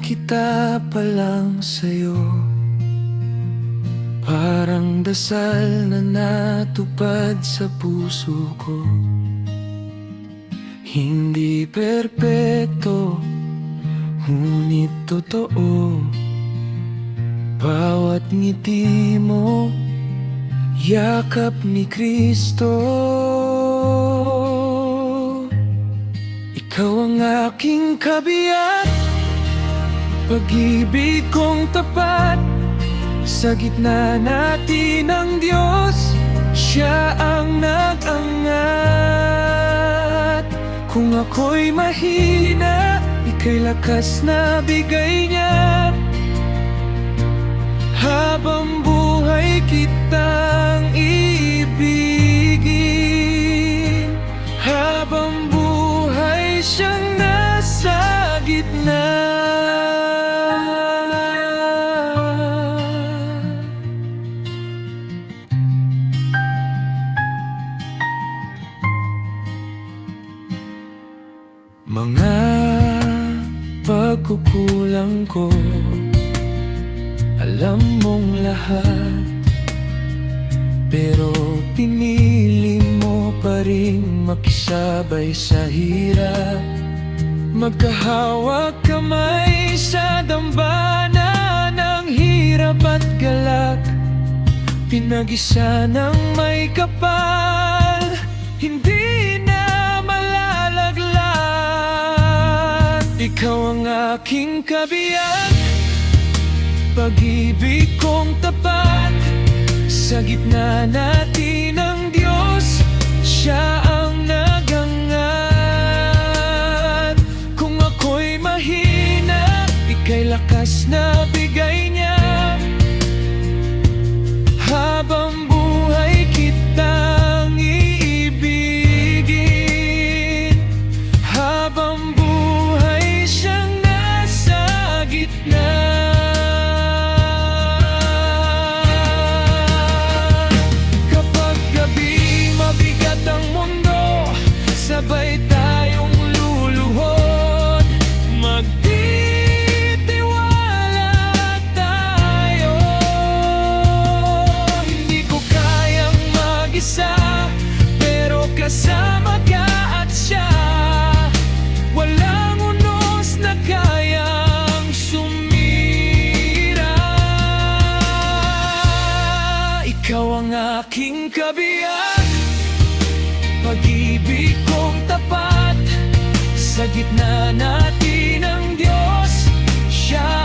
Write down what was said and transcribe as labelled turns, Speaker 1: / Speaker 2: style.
Speaker 1: kita pa lang sa'yo, parang dasal na natupad sa puso ko. Hindi perpekto, ngunit totoo. Bawat ngiti mo, yakap ni Kristo. Ikaw ang aking kabiyak, pag-ibig kong tapat. Sa gitna natin ang Diyos, Siya ang nag-angat. Kung ako'y mahina, ika'y lakas na bigay niya. Habang buhay kitang iibigin, habang buhay siyang nasa gitna. Mga pagkukulang ko, alam mong lahat, pero pinili mo pa rin makisabay sa hirap. Magkahawak kamay sa dambana ng hirap at galak. Pinag-isa ng may kapal, hindi na malalaglag. Ikaw ang aking kabiyak, pag-ibig kong tapat. Sa gitna natin ang Diyos, Siya ang nag-angat. Kung ako'y mahina, ika'y lakas na bigay niya. Habang buhay kitang iibigin, habang buhay siyang nasa gitna. Sabay tayong luluhod, magtitiwala tayo. Hindi ko kayang mag-isa, pero kasama ka at siya. Walang unos na kayang sumira. Ikaw ang aking kabiyak, pag-ibig kong tapat. Sa gitna natin ang Diyos, Siya